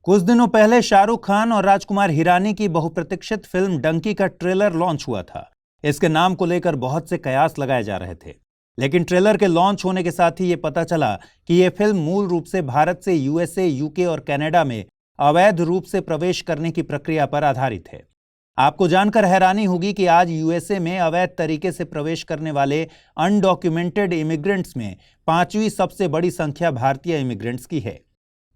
कुछ दिनों पहले शाहरुख खान और राजकुमार हिरानी की बहुप्रतीक्षित फिल्म डंकी का ट्रेलर लॉन्च हुआ था। इसके नाम को लेकर बहुत से कयास लगाए जा रहे थे, लेकिन ट्रेलर के लॉन्च होने के साथ ही ये पता चला कि ये फिल्म मूल रूप से भारत से यूएसए, यूके और कनाडा में अवैध रूप से प्रवेश करने की प्रक्रिया पर आधारित है। आपको जानकर हैरानी होगी कि आज यूएसए में अवैध तरीके से प्रवेश करने वाले अनडॉक्यूमेंटेड इमिग्रेंट्स में 5वीं सबसे बड़ी संख्या भारतीय इमिग्रेंट्स की है।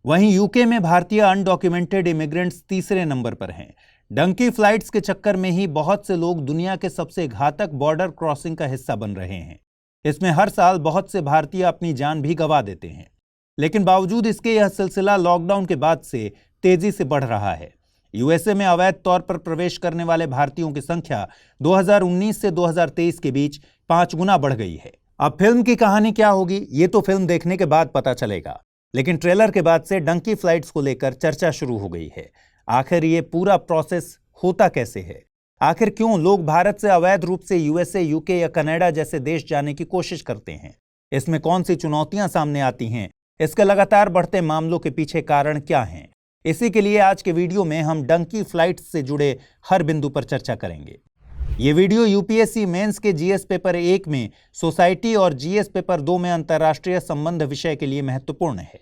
वहीं यूके में भारतीय अनडॉक्यूमेंटेड इमिग्रेंट्स तीसरे नंबर पर हैं। डंकी फ्लाइट्स के चक्कर में ही बहुत से लोग दुनिया के सबसे घातक बॉर्डर क्रॉसिंग का हिस्सा बन रहे हैं। इसमें हर साल बहुत से भारतीय अपनी जान भी गंवा देते हैं, लेकिन बावजूद इसके यह सिलसिला लॉकडाउन के बाद से तेजी से बढ़ रहा है। यूएसए में अवैध तौर पर प्रवेश करने वाले भारतीयों की संख्या 2019 से 2023 के बीच 5 गुना बढ़ गई है। अब फिल्म की कहानी क्या होगी ये तो फिल्म देखने के बाद पता चलेगा, लेकिन ट्रेलर के बाद से डंकी फ्लाइट्स को लेकर चर्चा शुरू हो गई है। आखिर ये पूरा प्रोसेस होता कैसे है? आखिर क्यों लोग भारत से अवैध रूप से यूएसए, यूके या कनाडा जैसे देश जाने की कोशिश करते हैं? इसमें कौन सी चुनौतियां सामने आती हैं? इसके लगातार बढ़ते मामलों के पीछे कारण क्या हैं? इसी के लिए आज के वीडियो में हम डंकी फ्लाइट्स से जुड़े हर बिंदु पर चर्चा करेंगे। ये वीडियो यूपीएससी मेंस के जीएस पेपर 1 में सोसाइटी और जीएस पेपर 2 में अंतर्राष्ट्रीय संबंध विषय के लिए महत्वपूर्ण है।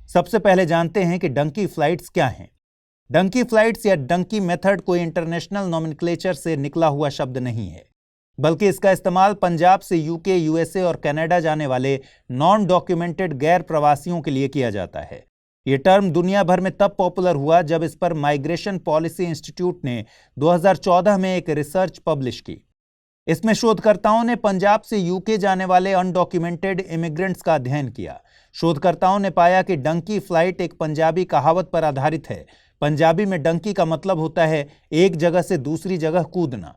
सबसे पहले जानते हैं कि डंकी फ्लाइट्स क्या हैं। डंकी फ्लाइट्स या डंकी मेथड कोई इंटरनेशनल नॉमेनक्लेचर से निकला हुआ शब्द नहीं है, बल्कि इसका इस्तेमाल पंजाब से यूके, यूएसए और कनाडा जाने वाले नॉन डॉक्यूमेंटेड गैर प्रवासियों के लिए किया जाता है। यह टर्म दुनिया भर में तब पॉपुलर हुआ जब इस पर माइग्रेशन पॉलिसी इंस्टीट्यूट ने 2014 में एक रिसर्च पब्लिश की। इसमें शोधकर्ताओं ने पंजाब से यूके जाने वाले अनडॉक्यूमेंटेड इमिग्रेंट्स का अध्ययन किया। शोधकर्ताओं ने पाया कि डंकी फ्लाइट एक पंजाबी कहावत पर आधारित है। पंजाबी में डंकी का मतलब होता है एक जगह से दूसरी जगह कूदना।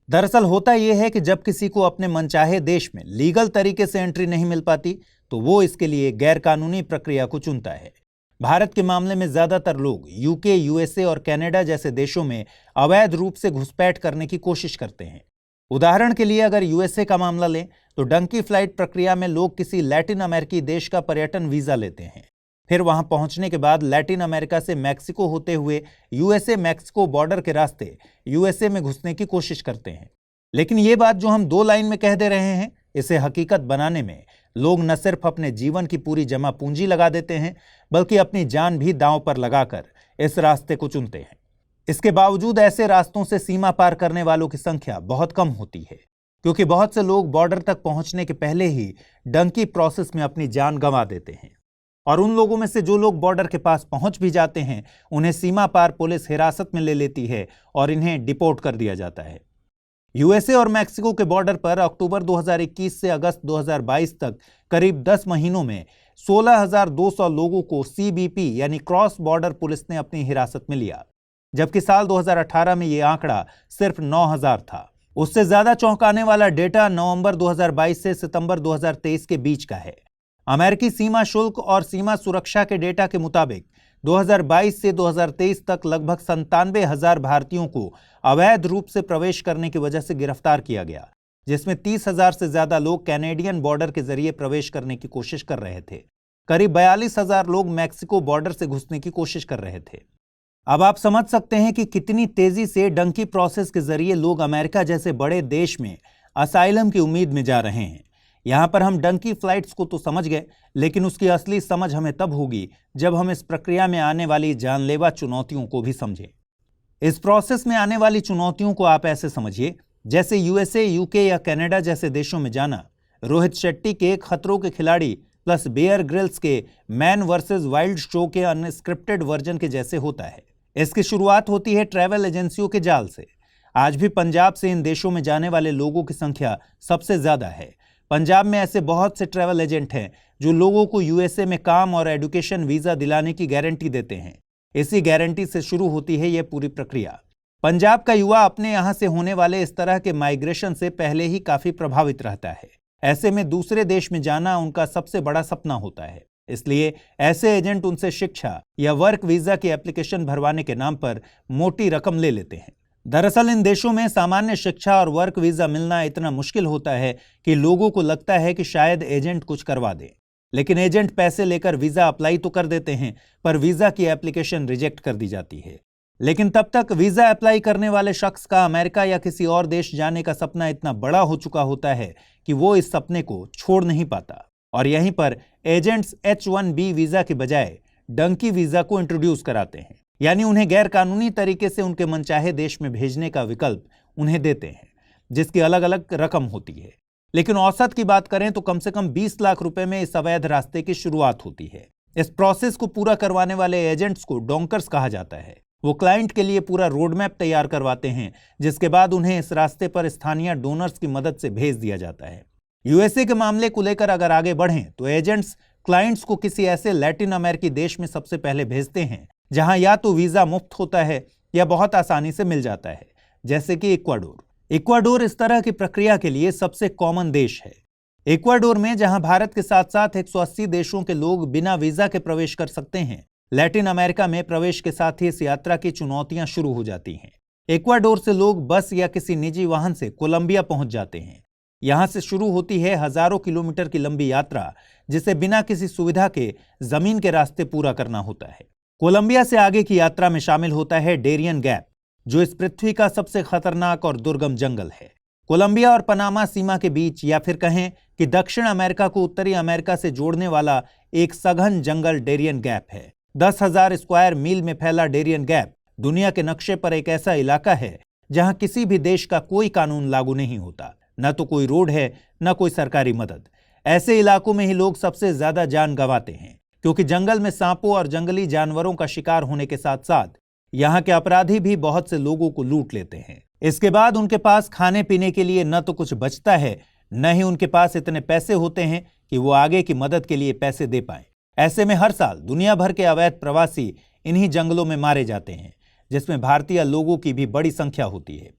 दरअसल होता यह है कि जब किसी को अपने मनचाहे देश में लीगल तरीके से एंट्री नहीं मिल पाती तो वो इसके लिए गैरकानूनी प्रक्रिया को चुनता है। भारत के मामले में ज्यादातर लोग यूके, यूएसए और कनाडा जैसे देशों में अवैध रूप से घुसपैठ करने की कोशिश करते हैं। उदाहरण के लिए अगर यूएसए का मामला लें तो डंकी फ्लाइट प्रक्रिया में लोग किसी लैटिन अमेरिकी देश का पर्यटन वीजा लेते हैं। फिर वहां पहुंचने के बाद लैटिन अमेरिका से मैक्सिको होते हुए यूएसए मैक्सिको बॉर्डर के रास्ते यूएसए में घुसने की कोशिश करते हैं। लेकिन ये बात जो हम 2 लाइन में कह दे रहे हैं, इसे हकीकत बनाने में लोग न सिर्फ अपने जीवन की पूरी जमा पूंजी लगा देते हैं, बल्कि अपनी जान भी दांव पर लगाकर इस रास्ते को चुनते हैं। इसके बावजूद ऐसे रास्तों से सीमा पार करने वालों की संख्या बहुत कम होती है, क्योंकि बहुत से लोग बॉर्डर तक पहुंचने के पहले ही डंकी प्रोसेस में अपनी जान गंवा देते हैं। और उन लोगों में से जो लोग बॉर्डर के पास पहुंच भी जाते हैं, उन्हें सीमा पार पुलिस हिरासत में ले लेती है और इन्हें डिपोर्ट कर दिया जाता है। यूएसए और मैक्सिको के बॉर्डर पर अक्टूबर 2021 से अगस्त 2022 तक करीब 10 महीनों में 16,200 लोगों को सीबीपी यानी क्रॉस बॉर्डर पुलिस ने अपनी हिरासत में लिया, जबकि साल 2018 में यह आंकड़ा सिर्फ 9,000 था। उससे ज्यादा चौंकाने वाला डेटा नवंबर 2022 से सितंबर 2023 के बीच का है। अमेरिकी सीमा शुल्क और सीमा सुरक्षा के डेटा के मुताबिक 2022 से 2023 तक लगभग 97,000 भारतीयों को अवैध रूप से प्रवेश करने की वजह से गिरफ्तार किया गया, जिसमें 30,000 से ज्यादा लोग कैनेडियन बॉर्डर के जरिए प्रवेश करने की कोशिश कर रहे थे। करीब 42,000 लोग मैक्सिको बॉर्डर से घुसने की कोशिश कर रहे थे। अब आप समझ सकते हैं कि कितनी तेजी से डंकी प्रोसेस के जरिए लोग अमेरिका जैसे बड़े देश में असाइलम की उम्मीद में जा रहे हैं। यहां पर हम डंकी फ्लाइट्स को तो समझ गए, लेकिन उसकी असली समझ हमें तब होगी जब हम इस प्रक्रिया में आने वाली जानलेवा चुनौतियों को भी समझें। इस प्रोसेस में आने वाली चुनौतियों को आप ऐसे समझिए जैसे यूएसए, यूके या कनाडा जैसे देशों में जाना रोहित शेट्टी के खतरों के खिलाड़ी प्लस बेयर ग्रिल्स के मैन वर्सेस वाइल्ड शो के अनस्क्रिप्टेड वर्जन के जैसे होता है। इसकी शुरुआत होती है ट्रैवल एजेंसियों के जाल से। आज भी पंजाब से इन देशों में जाने वाले लोगों की संख्या सबसे ज्यादा है। पंजाब में ऐसे बहुत से ट्रैवल एजेंट हैं जो लोगों को यूएसए में काम और एजुकेशन वीजा दिलाने की गारंटी देते हैं। इसी गारंटी से शुरू होती है यह पूरी प्रक्रिया। पंजाब का युवा अपने यहां से होने वाले इस तरह के माइग्रेशन से पहले ही काफी प्रभावित रहता है। ऐसे में दूसरे देश में जाना उनका सबसे बड़ा सपना होता है। इसलिए ऐसे एजेंट उनसे शिक्षा या वर्क वीजा की एप्लीकेशन भरवाने के नाम पर मोटी रकम ले लेते हैं। दरअसल इन देशों में सामान्य शिक्षा और वर्क वीजा मिलना इतना मुश्किल होता है कि लोगों को लगता है कि शायद एजेंट कुछ करवा दे। लेकिन एजेंट पैसे लेकर वीजा अप्लाई तो कर देते हैं, पर वीजा की एप्लीकेशन रिजेक्ट कर दी जाती है। लेकिन तब तक वीजा अप्लाई करने वाले शख्स का अमेरिका या किसी और देश जाने का सपना इतना बड़ा हो चुका होता है कि वो इस सपने को छोड़ नहीं पाता। और यहीं पर एजेंट्स H1B वीजा के बजाय डंकी वीजा को इंट्रोड्यूस कराते हैं, यानी उन्हें गैर कानूनी तरीके से उनके मनचाहे देश में भेजने का विकल्प उन्हें देते हैं, जिसकी अलग अलग रकम होती है। लेकिन औसत की बात करें तो कम से कम 20 लाख रुपए में इस अवैध रास्ते की शुरुआत होती है। इस प्रोसेस को पूरा करवाने वाले एजेंट्स को डोंकर्स कहा जाता है। वो क्लाइंट के लिए पूरा रोड मैप तैयार करवाते हैं, जिसके बाद उन्हें इस रास्ते पर स्थानीय डोनर्स की मदद से भेज दिया जाता है। यूएसए के मामले को लेकर अगर आगे बढ़ें तो एजेंट्स क्लाइंट्स को किसी ऐसे लैटिन अमेरिकी देश में सबसे पहले भेजते हैं जहां या तो वीजा मुफ्त होता है या बहुत आसानी से मिल जाता है, जैसे कि इक्वाडोर। इक्वाडोर इस तरह की प्रक्रिया के लिए सबसे कॉमन देश है। इक्वाडोर में जहां भारत के साथ साथ 180 देशों के लोग बिना वीजा के प्रवेश कर सकते हैं, लैटिन अमेरिका में प्रवेश के साथ ही इस यात्रा की चुनौतियां शुरू हो जाती हैं। इक्वाडोर से लोग बस या किसी निजी वाहन से कोलंबिया पहुंच जाते हैं। यहां से शुरू होती है हजारों किलोमीटर की लंबी यात्रा, जिसे बिना किसी सुविधा के जमीन के रास्ते पूरा करना होता है। कोलंबिया से आगे की यात्रा में शामिल होता है डेरियन गैप, जो इस पृथ्वी का सबसे खतरनाक और दुर्गम जंगल है। कोलंबिया और पनामा सीमा के बीच, या फिर कहें कि दक्षिण अमेरिका को उत्तरी अमेरिका से जोड़ने वाला एक सघन जंगल डेरियन गैप है। 10,000 स्क्वायर मील में फैला डेरियन गैप दुनिया के नक्शे पर एक ऐसा इलाका है जहां किसी भी देश का कोई कानून लागू नहीं होता, न तो कोई रोड है, न कोई सरकारी मदद। ऐसे इलाकों में ही लोग सबसे ज्यादा जान गंवाते हैं, क्योंकि जंगल में सांपों और जंगली जानवरों का शिकार होने के साथ साथ यहाँ के अपराधी भी बहुत से लोगों को लूट लेते हैं। इसके बाद उनके पास खाने पीने के लिए न तो कुछ बचता है, न ही उनके पास इतने पैसे होते हैं कि वो आगे की मदद के लिए पैसे दे पाएं। ऐसे में हर साल दुनिया भर के अवैध प्रवासी इन्हीं जंगलों में मारे जाते हैं, जिसमें भारतीय लोगों की भी बड़ी संख्या होती है।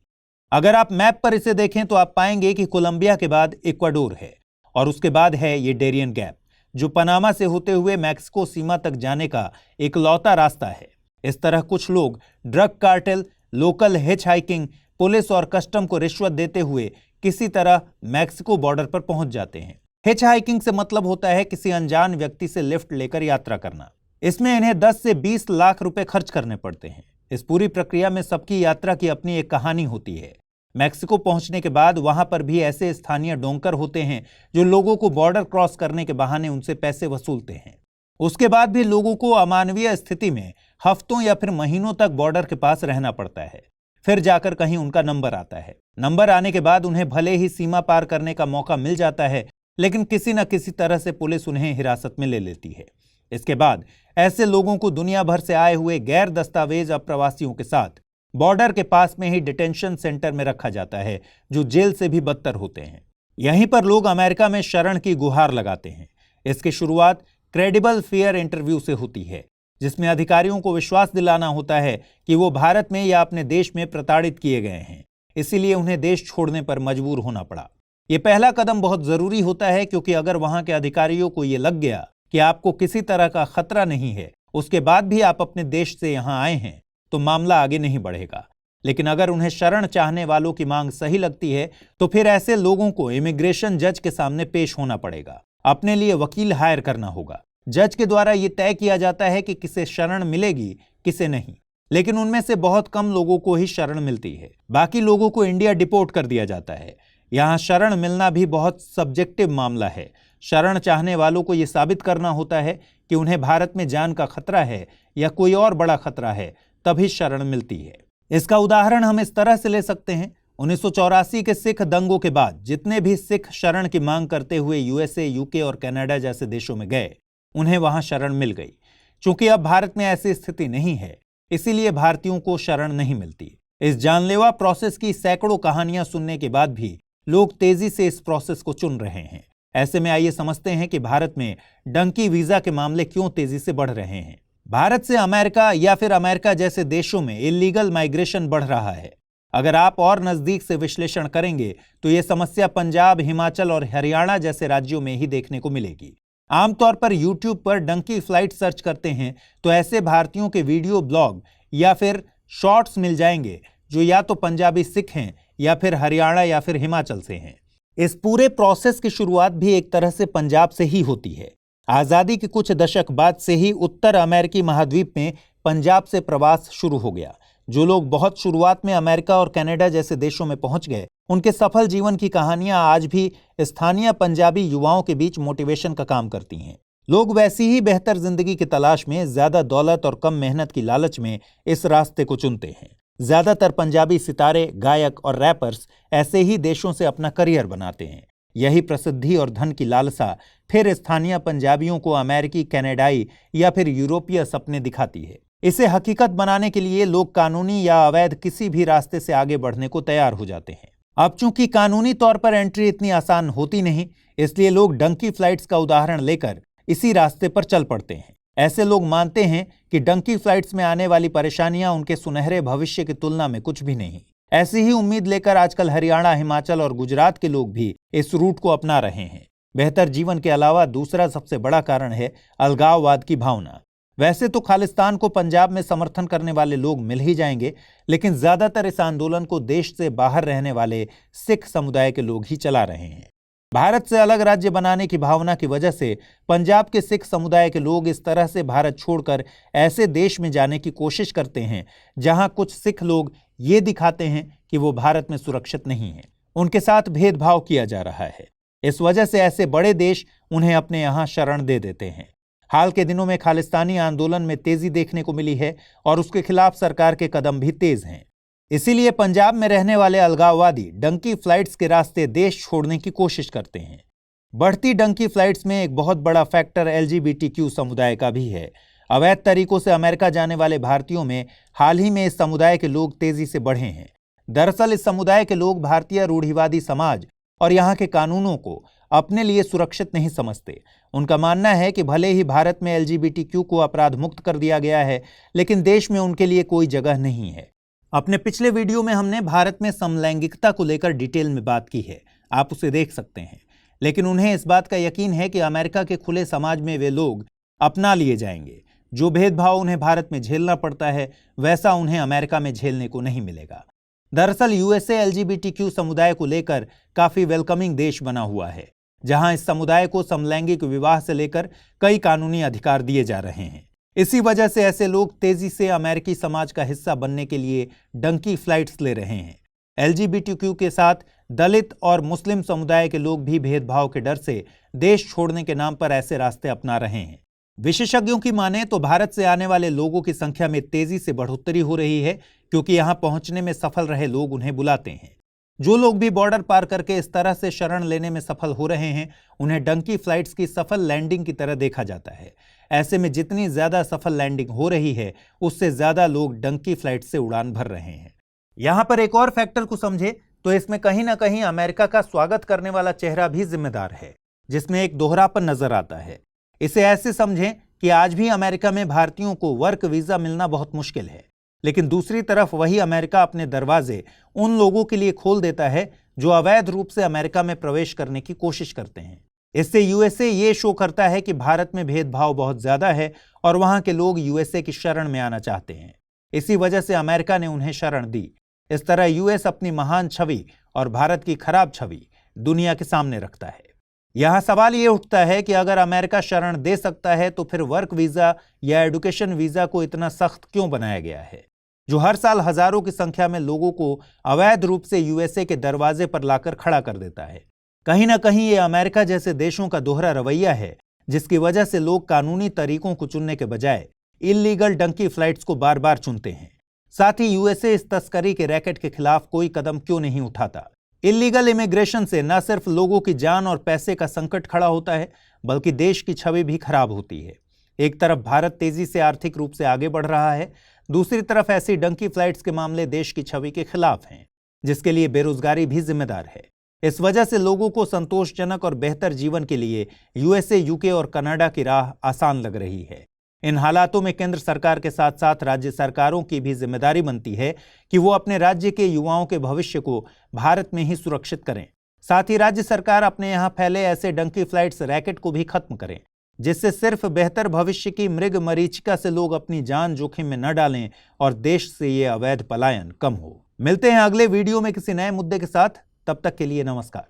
अगर आप मैप पर इसे देखें तो आप पाएंगे कि कोलंबिया के बाद इक्वाडोर है और उसके बाद है ये डेरियन गैप, जो पनामा से होते हुए मैक्सिको सीमा तक जाने का इकलौता रास्ता है। इस तरह कुछ लोग drug cartel, local hitch hiking, police और कस्टम को रिश्वत देते हुए किसी तरह मैक्सिको बॉर्डर पर पहुंच जाते हैं। हिच हाइकिंग से मतलब होता है किसी अनजान व्यक्ति से लिफ्ट लेकर यात्रा करना। इसमें इन्हें 10 से 20 लाख रुपए खर्च करने पड़ते हैं। इस पूरी प्रक्रिया में सबकी यात्रा की अपनी एक कहानी होती है। मैक्सिको पहुंचने के बाद वहां पर भी ऐसे स्थानीय डोंकर होते हैं जो लोगों को बॉर्डर क्रॉस करने के बहाने उनसे पैसे वसूलते हैं। उसके बाद भी लोगों को अमानवीय स्थिति में हफ्तों या फिर महीनों तक बॉर्डर के पास रहना पड़ता है। फिर जाकर कहीं उनका नंबर आता है। नंबर आने के बाद उन्हें भले ही सीमा पार करने का मौका मिल जाता है, लेकिन किसी न किसी तरह से पुलिस उन्हें हिरासत में ले लेती है। इसके बाद ऐसे लोगों को दुनिया भर से आए हुए गैर दस्तावेज अप्रवासियों के साथ बॉर्डर के पास में ही डिटेंशन सेंटर में रखा जाता है, जो जेल से भी बदतर होते हैं। यहीं पर लोग अमेरिका में शरण की गुहार लगाते हैं। इसकी शुरुआत क्रेडिबल फियर इंटरव्यू से होती है, जिसमें अधिकारियों को विश्वास दिलाना होता है कि वो भारत में या अपने देश में प्रताड़ित किए गए हैं, इसीलिए उन्हें देश छोड़ने पर मजबूर होना पड़ा। ये पहला कदम बहुत जरूरी होता है, क्योंकि अगर वहां के अधिकारियों को ये लग गया कि आपको किसी तरह का खतरा नहीं है, उसके बाद भी आप अपने देश से यहां आए हैं, तो मामला आगे नहीं बढ़ेगा। लेकिन अगर उन्हें शरण चाहने वालों की मांग सही लगती है, तो फिर ऐसे लोगों को इमिग्रेशन जज के सामने पेश होना पड़ेगा, अपने लिए वकील हायर करना होगा। जज के द्वारा यह तय किया जाता है कि किसे शरण मिलेगी, किसे नहीं। लेकिन उनमें से बहुत कम लोगों को ही शरण मिलती है। बाकी लोगों को इंडिया डिपोर्ट कर दिया जाता है। यहाँ शरण मिलना भी बहुत सब्जेक्टिव मामला है। शरण चाहने वालों को यह साबित करना होता है कि उन्हें भारत में जान का खतरा है या कोई और बड़ा खतरा है, तभी शरण मिलती है। इसका उदाहरण हम इस तरह से ले सकते हैं, 1984 के सिख दंगों के बाद जितने भी सिख शरण की मांग करते हुए यूएसए, यूके और कनाडा जैसे देशों में गए, उन्हें वहां शरण मिल गई। चूंकि अब भारत में ऐसी स्थिति नहीं है, इसीलिए भारतीयों को शरण नहीं मिलती। इस जानलेवा प्रोसेस की सैकड़ों कहानियां सुनने के बाद भी लोग तेजी से इस प्रोसेस को चुन रहे हैं। ऐसे में आइए समझते हैं कि भारत में डंकी वीजा के मामले क्यों तेजी से बढ़ रहे हैं। भारत से अमेरिका या फिर अमेरिका जैसे देशों में इलीगल माइग्रेशन बढ़ रहा है। अगर आप और नजदीक से विश्लेषण करेंगे तो यह समस्या पंजाब, हिमाचल और हरियाणा जैसे राज्यों में ही देखने को मिलेगी। आमतौर पर यूट्यूब पर डंकी फ्लाइट सर्च करते हैं तो ऐसे भारतीयों के वीडियो ब्लॉग या फिर शॉर्ट्स मिल जाएंगे जो या तो पंजाबी सिख हैं या फिर हरियाणा या फिर हिमाचल से हैं। इस पूरे प्रोसेस की शुरुआत भी एक तरह से पंजाब से ही होती है। आजादी के कुछ दशक बाद से ही उत्तर अमेरिकी महाद्वीप में पंजाब से प्रवास शुरू हो गया। जो लोग बहुत शुरुआत में अमेरिका और कनाडा जैसे देशों में पहुंच गए, उनके सफल जीवन की कहानियां आज भी स्थानीय पंजाबी युवाओं के बीच मोटिवेशन का काम करती हैं। लोग वैसी ही बेहतर जिंदगी की तलाश में, ज्यादा दौलत और कम मेहनत की लालच में इस रास्ते को चुनते हैं। ज्यादातर पंजाबी सितारे, गायक और रैपर्स ऐसे ही देशों से अपना करियर बनाते हैं। यही प्रसिद्धि और धन की लालसा फिर स्थानीय पंजाबियों को अमेरिकी, कनाडाई या फिर यूरोपीय सपने दिखाती है। इसे हकीकत बनाने के लिए लोग कानूनी या अवैध किसी भी रास्ते से आगे बढ़ने को तैयार हो जाते हैं। अब चूंकि कानूनी तौर पर एंट्री इतनी आसान होती नहीं, इसलिए लोग डंकी फ्लाइट्स का उदाहरण लेकर इसी रास्ते पर चल पड़ते हैं। ऐसे लोग मानते हैं कि डंकी फ्लाइट्स में आने वाली परेशानियां उनके सुनहरे भविष्य की तुलना में कुछ भी नहीं। ऐसी ही उम्मीद लेकर आजकल हरियाणा, हिमाचल और गुजरात के लोग भी इस रूट को अपना रहे हैं। बेहतर जीवन के अलावा दूसरा सबसे बड़ा कारण है अलगाववाद की भावना। वैसे तो खालिस्तान को पंजाब में समर्थन करने वाले लोग मिल ही जाएंगे, लेकिन ज्यादातर इस आंदोलन को देश से बाहर रहने वाले सिख समुदाय के लोग ही चला रहे हैं। भारत से अलग राज्य बनाने की भावना की वजह से पंजाब के सिख समुदाय के लोग इस तरह से भारत छोड़कर ऐसे देश में जाने की कोशिश करते हैं जहां कुछ सिख लोग ये दिखाते हैं कि वो भारत में सुरक्षित नहीं है, उनके साथ भेदभाव किया जा रहा है। इस वजह से ऐसे बड़े देश उन्हें अपने यहां शरण दे देते हैं। हाल के दिनों में खालिस्तानी आंदोलन में तेजी देखने को मिली है और उसके खिलाफ सरकार के कदम भी तेज हैं। इसीलिए पंजाब में रहने वाले अलगाववादी डंकी फ्लाइट्स के रास्ते देश छोड़ने की कोशिश करते हैं। बढ़ती डंकी फ्लाइट्स में एक बहुत बड़ा फैक्टर LGBTQ समुदाय का भी है। अवैध तरीकों से अमेरिका जाने वाले भारतीयों में हाल ही में इस समुदाय के लोग तेजी से बढ़े हैं। दरअसल इस समुदाय के लोग भारतीय रूढ़िवादी समाज और यहाँ के कानूनों को अपने लिए सुरक्षित नहीं समझते। उनका मानना है कि भले ही भारत में LGBTQ को अपराध मुक्त कर दिया गया है, लेकिन देश में उनके लिए कोई जगह नहीं है। अपने पिछले वीडियो में हमने भारत में समलैंगिकता को लेकर डिटेल में बात की है, आप उसे देख सकते हैं। लेकिन उन्हें इस बात का यकीन है कि अमेरिका के खुले समाज में वे लोग अपना लिए जाएंगे। जो भेदभाव उन्हें भारत में झेलना पड़ता है, वैसा उन्हें अमेरिका में झेलने को नहीं मिलेगा। दरअसल USA LGBTQ समुदाय को लेकर काफी वेलकमिंग देश बना हुआ है, जहां इस समुदाय को समलैंगिक विवाह से लेकर कई कानूनी अधिकार दिए जा रहे हैं। इसी वजह से ऐसे लोग तेजी से अमेरिकी समाज का हिस्सा बनने के लिए डंकी फ्लाइट्स ले रहे हैं। LGBTQ के साथ दलित और मुस्लिम समुदाय के लोग भी भेदभाव के डर से देश छोड़ने के नाम पर ऐसे रास्ते अपना रहे हैं। विशेषज्ञों की माने तो भारत से आने वाले लोगों की संख्या में तेजी से बढ़ोतरी हो रही है, क्योंकि यहां पहुंचने में सफल रहे लोग उन्हें बुलाते हैं। जो लोग भी बॉर्डर पार करके इस तरह से शरण लेने में सफल हो रहे हैं, उन्हें डंकी फ्लाइट्स की सफल लैंडिंग की तरह देखा जाता है। ऐसे में जितनी ज्यादा सफल लैंडिंग हो रही है, उससे ज्यादा लोग डंकी फ्लाइट से उड़ान भर रहे हैं। यहां पर एक और फैक्टर को समझे तो इसमें कहीं ना कहीं अमेरिका का स्वागत करने वाला चेहरा भी जिम्मेदार है, जिसमें एक दोहरापन नजर आता है। इसे ऐसे समझें कि आज भी अमेरिका में भारतीयों को वर्क वीजा मिलना बहुत मुश्किल है, लेकिन दूसरी तरफ वही अमेरिका अपने दरवाजे उन लोगों के लिए खोल देता है जो अवैध रूप से अमेरिका में प्रवेश करने की कोशिश करते हैं। इससे USA ये शो करता है कि भारत में भेदभाव बहुत ज्यादा है और वहां के लोग USA की शरण में आना चाहते हैं। इसी वजह से अमेरिका ने उन्हें शरण दी। इस तरह US अपनी महान छवि और भारत की खराब छवि दुनिया के सामने रखता है। यहां सवाल ये उठता है कि अगर अमेरिका शरण दे सकता है तो फिर वर्क वीजा या एडुकेशन वीजा को इतना सख्त क्यों बनाया गया है, जो हर साल हजारों की संख्या में लोगों को अवैध रूप से USA के दरवाजे पर लाकर खड़ा कर देता है। कहीं ना कहीं ये अमेरिका जैसे देशों का दोहरा रवैया है, जिसकी वजह से लोग कानूनी तरीकों को चुनने के बजाय इल्लीगल डंकी फ्लाइट्स को बार बार चुनते हैं। साथ ही USA इस तस्करी के रैकेट के खिलाफ कोई कदम क्यों नहीं उठाता। इल्लीगल इमिग्रेशन से न सिर्फ लोगों की जान और पैसे का संकट खड़ा होता है, बल्कि देश की छवि भी खराब होती है। एक तरफ भारत तेजी से आर्थिक रूप से आगे बढ़ रहा है, दूसरी तरफ ऐसी डंकी फ्लाइट्स के मामले देश की छवि के खिलाफ हैं, जिसके लिए बेरोजगारी भी जिम्मेदार है। इस वजह से लोगों को संतोषजनक और बेहतर जीवन के लिए USA, UK और कनाडा की राह आसान लग रही है। इन हालातों में केंद्र सरकार के साथ साथ राज्य सरकारों की भी जिम्मेदारी बनती है कि वो अपने राज्य के युवाओं के भविष्य को भारत में ही सुरक्षित करें। साथ ही राज्य सरकार अपने यहाँ फैले ऐसे डंकी फ्लाइट्स रैकेट को भी खत्म करें, जिससे सिर्फ बेहतर भविष्य की मृग मरीचिका से लोग अपनी जान जोखिम में न डालें और देश से ये अवैध पलायन कम हो। मिलते हैं अगले वीडियो में किसी नए मुद्दे के साथ। तब तक के लिए नमस्कार।